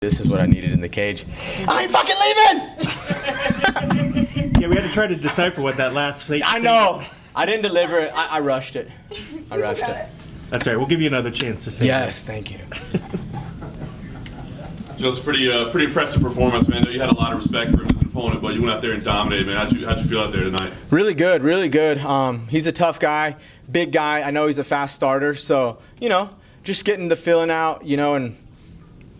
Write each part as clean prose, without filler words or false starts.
This is what I needed in the cage. I ain't fucking leaving! Yeah, we had to try to decipher what that last plate. I know. I didn't deliver it. I rushed it. I rushed it. That's right. We'll give you another chance to say Yes, thank you. It's pretty impressive performance, man. I know you had a lot of respect for him as an opponent, but you went out there and dominated, man. How'd you feel out there tonight? Really good, really good. He's a tough guy, big guy. I know he's a fast starter, so, just getting the feeling out, and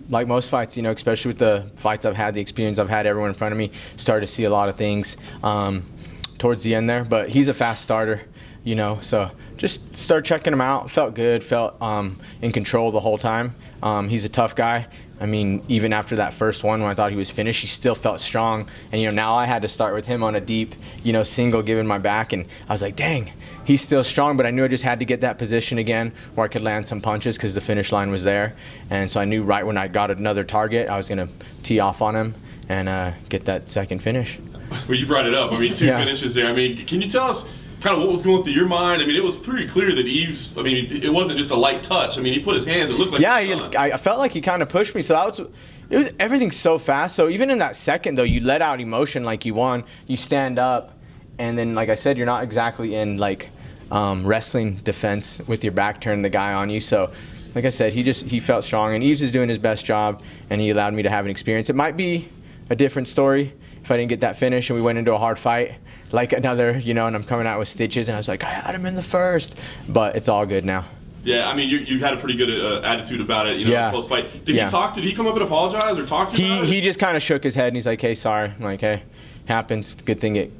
like most fights, especially with the fights I've had, the experience I've had, everyone in front of me, started to see a lot of things towards the end there. But he's a fast starter, so just started checking him out. Felt good, felt in control the whole time. He's a tough guy. I mean, even after that first one, when I thought he was finished, he still felt strong. And, now I had to start with him on a deep, single, giving my back. And I was like, dang, he's still strong. But I knew I just had to get that position again where I could land some punches because the finish line was there. And so I knew right when I got another target, I was going to tee off on him and get that second finish. Well, you brought it up. I mean, two finishes there. I mean, can you tell us kind of what was going through your mind? I mean, it was pretty clear that Yves, it wasn't just a light touch. I mean, he put his hands, it looked like I felt like he kind of pushed me. So it was everything's so fast. So even in that second, though, you let out emotion like you won. You stand up, and then, like I said, you're not exactly in, wrestling defense with your back turned the guy on you. So, like I said, he felt strong. And Yves is doing his best job, and he allowed me to have an experience. It might be a different story if I didn't get that finish and we went into a hard fight. Like another, and I'm coming out with stitches, and I was like, I had him in the first. But it's all good now. Yeah, I mean, you had a pretty good attitude about it, post fight. Did he come up and apologize or talk to you about it? He just kind of shook his head, and he's like, hey, sorry. I'm like, hey, happens. Good thing it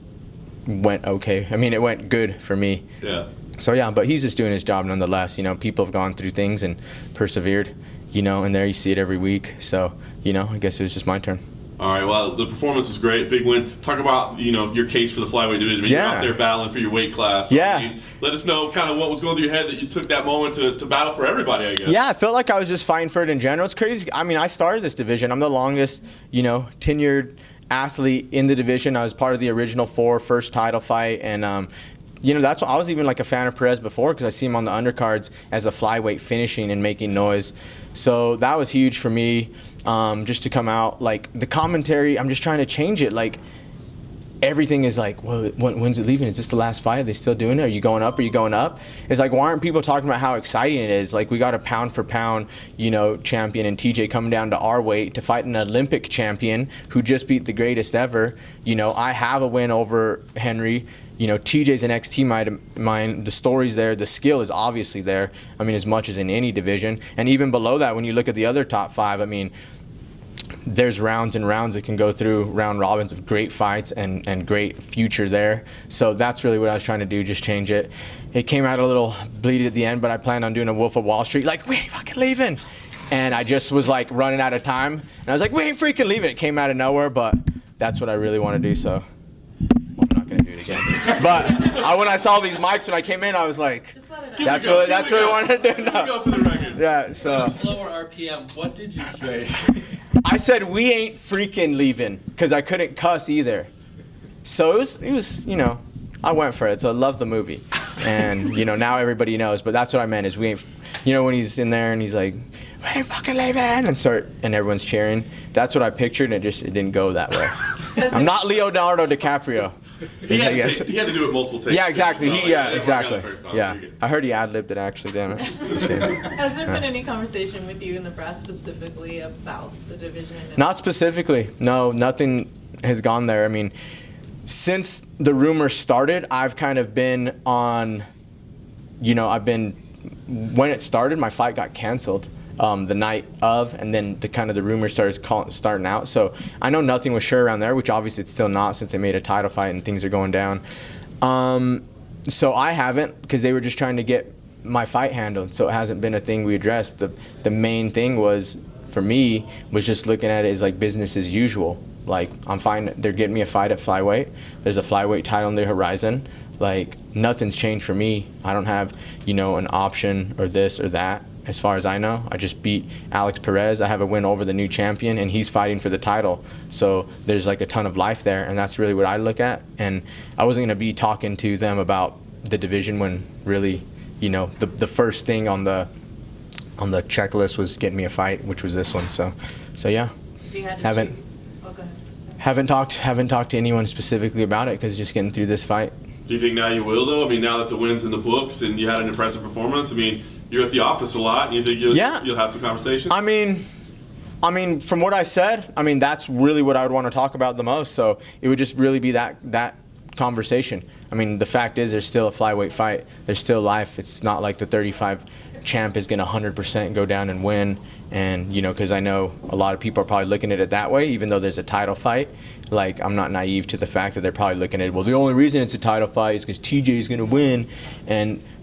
went okay. I mean, it went good for me. Yeah. So, but he's just doing his job nonetheless. People have gone through things and persevered, and there you see it every week. So, I guess it was just my turn. All right, well, the performance was great, big win. Talk about, your case for the flyweight division. I mean, you're out there battling for your weight class. Yeah. I mean, let us know kind of what was going through your head that you took that moment to battle for everybody, I guess. Yeah, I felt like I was just fighting for it in general. It's crazy. I mean, I started this division. I'm the longest, tenured athlete in the division. I was part of the original first title fight, and that's why I was even like a fan of Perez before, because I see him on the undercards as a flyweight finishing and making noise. So that was huge for me, just to come out. Like the commentary, I'm just trying to change it. Like everything is like, well, when's it leaving? Is this the last fight? Are they still doing it? Are you going up? Are you going up? It's like, why aren't people talking about how exciting it is? Like we got a pound for pound, champion and TJ coming down to our weight to fight an Olympic champion who just beat the greatest ever. I have a win over Henry. TJ's an ex-teammate of mine. The story's there. The skill is obviously there. I mean, as much as in any division. And even below that, when you look at the other top five, I mean, there's rounds and rounds that can go through, round robins of great fights and great future there. So that's really what I was trying to do, just change it. It came out a little bleeded at the end, but I planned on doing a Wolf of Wall Street, like, we ain't fucking leaving. And I just was like running out of time. And I was like, we ain't freaking leaving. It came out of nowhere, but that's what I really want to do, so. Do it again. But when I saw these mics when I came in, I was like, that's what I wanted to do. No. Go for the record. Yeah, so. Slower RPM, what did you say? I said, we ain't freaking leaving, because I couldn't cuss either. So it was, I went for it. So I love the movie. And, now everybody knows. But that's what I meant is we ain't, when he's in there and he's like, we ain't fucking leaving, and everyone's cheering. That's what I pictured, and it didn't go that way. I'm not Leonardo DiCaprio. He had to do it multiple takes. Yeah, exactly. Exactly. Yeah, I heard he ad-libbed it actually. Damn it. Has there been any conversation with you in the press specifically about the division? Not specifically. No, nothing has gone there. I mean, since the rumor started, I've kind of been on. When it started, my fight got canceled. The night of, and then the rumors started starting out. So I know nothing was sure around there, which obviously it's still not since they made a title fight and things are going down. So I haven't, because they were just trying to get my fight handled. So it hasn't been a thing we addressed. The main thing was, for me, was just looking at it as like business as usual. Like, I'm fine. They're getting me a fight at flyweight. There's a flyweight title on the horizon. Like, nothing's changed for me. I don't have, an option or this or that. As far as I know, I just beat Alex Perez. I have a win over the new champion, and he's fighting for the title. So there's like a ton of life there, and that's really what I look at. And I wasn't going to be talking to them about the division when really, the first thing on the the checklist was getting me a fight, which was this one. So yeah. If you had to Haven't- choose. Oh, go ahead. Sorry. Haven't talked to anyone specifically about it because just getting through this fight. Do you think now you will, though? I mean, now that the win's in the books and you had an impressive performance, I mean, you're at the office a lot, and you think you'll have some conversations? I mean, from what I said, I mean, that's really what I would want to talk about the most. So it would just really be that conversation. I mean, the fact is there's still a flyweight fight. There's still life. It's not like the 35 champ is going to 100% go down and win. And, you know, because I know a lot of people are probably looking at it that way, even though there's a title fight. Like, I'm not naive to the fact that they're probably looking at it, well, the only reason it's a title fight is because TJ is going to win.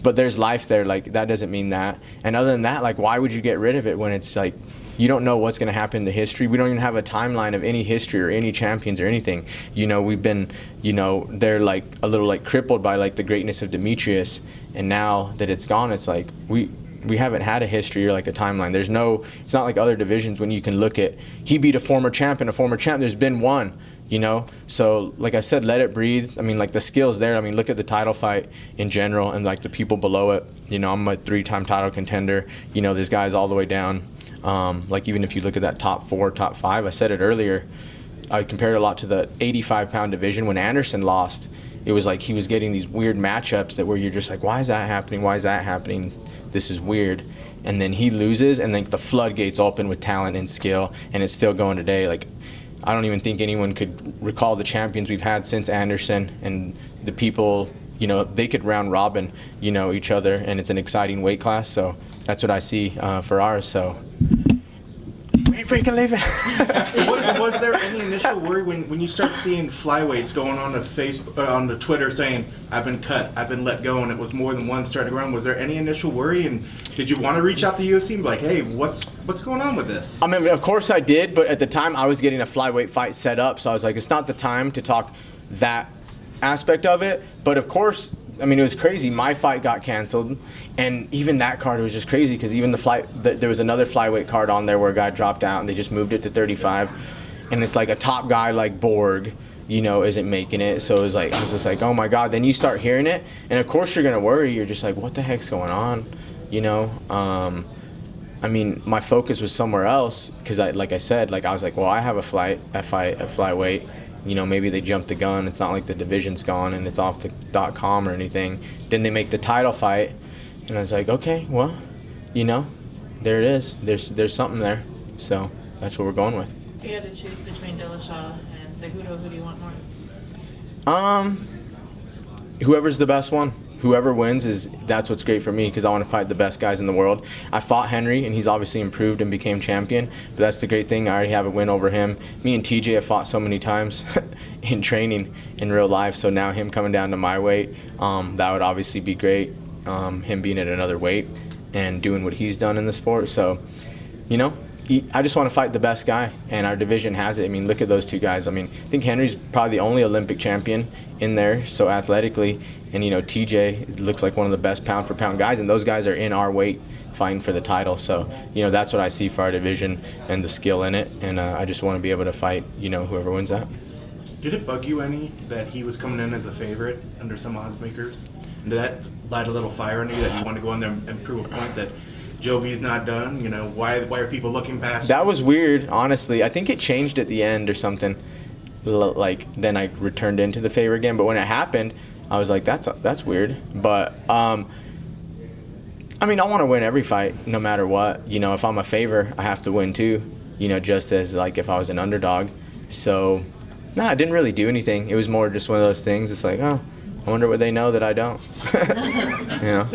But there's life there. Like, that doesn't mean that. And other than that, like, why would you get rid of it when it's like, you don't know what's going to happen to history. We don't even have a timeline of any history or any champions or anything. You know, we've been, you know, they're like a little like crippled by like the greatness of Demetrius. And now that it's gone, it's like we haven't had a history or like a timeline. There's no, it's not like other divisions when you can look at, he beat a former champ and a former champ. There's been one, you know? So like I said, let it breathe. I mean, like the skill's there. I mean, look at the title fight in general and like the people below it. You know, I'm a 3-time title contender. You know, there's guys all the way down. Like even if you look at that top 4, top 5, I said it earlier, I compared it a lot to the 85-pound division when Anderson lost. It was like he was getting these weird matchups that where you're just like, why is that happening? Why is that happening? This is weird. And then he loses, and then the floodgates open with talent and skill, and it's still going today. Like, I don't even think anyone could recall the champions we've had since Anderson, and the people, you know, they could round robin, you know, each other, and it's an exciting weight class. So that's what I see for ours. So we ain't freaking leaving. Was there any initial worry when you start seeing flyweights going on to Facebook, on the Twitter saying, I've been cut, I've been let go, and it was more than one started around? Was there any initial worry, and did you want to reach out to UFC and be like, hey, what's going on with this? I mean, of course I did, but at the time I was getting a flyweight fight set up, so I was like, it's not the time to talk that aspect of it. But of course, I mean, it was crazy. My fight got canceled, and even that card was just crazy because even there was another flyweight card on there where a guy dropped out, and they just moved it to 35, and it's like a top guy like Borg, you know, isn't making it. So it was like, I was just like, oh my God. Then you start hearing it, and of course you're gonna worry. You're just like, what the heck's going on, you know? I mean, my focus was somewhere else because like I said, like I was like, well, I have a flyweight. You know, maybe they jumped the gun. It's not like the division's gone and it's off the .com or anything. Then they make the title fight, and I was like, okay, well, you know, there it is. There's something there. So that's what we're going with. If you had to choose between Dillashaw and Cejudo, who do you want more? Whoever's the best one. Whoever wins that's what's great for me because I want to fight the best guys in the world. I fought Henry, and he's obviously improved and became champion, but that's the great thing. I already have a win over him. Me and TJ have fought so many times in training in real life, so now him coming down to my weight, that would obviously be great. Him being at another weight and doing what he's done in the sport. So, you know, I just want to fight the best guy, and our division has it. I mean, look at those two guys. I mean, I think Henry's probably the only Olympic champion in there, so athletically. And, you know, TJ looks like one of the best pound-for-pound guys, and those guys are in our weight fighting for the title. So, you know, that's what I see for our division and the skill in it, and I just want to be able to fight, you know, whoever wins that. Did it bug you any that he was coming in as a favorite under some odds makers? And did that light a little fire in you that you want to go in there and prove a point that Joby's not done? You know, why are people looking past? That was weird, honestly. I think it changed at the end or something. Like, then I returned into the favor again. But when it happened, I was like, that's weird. But, I mean, I want to win every fight, no matter what. You know, if I'm a favor, I have to win too. You know, just as, like, if I was an underdog. So, no, I didn't really do anything. It was more just one of those things. It's like, oh, I wonder what they know that I don't. You know?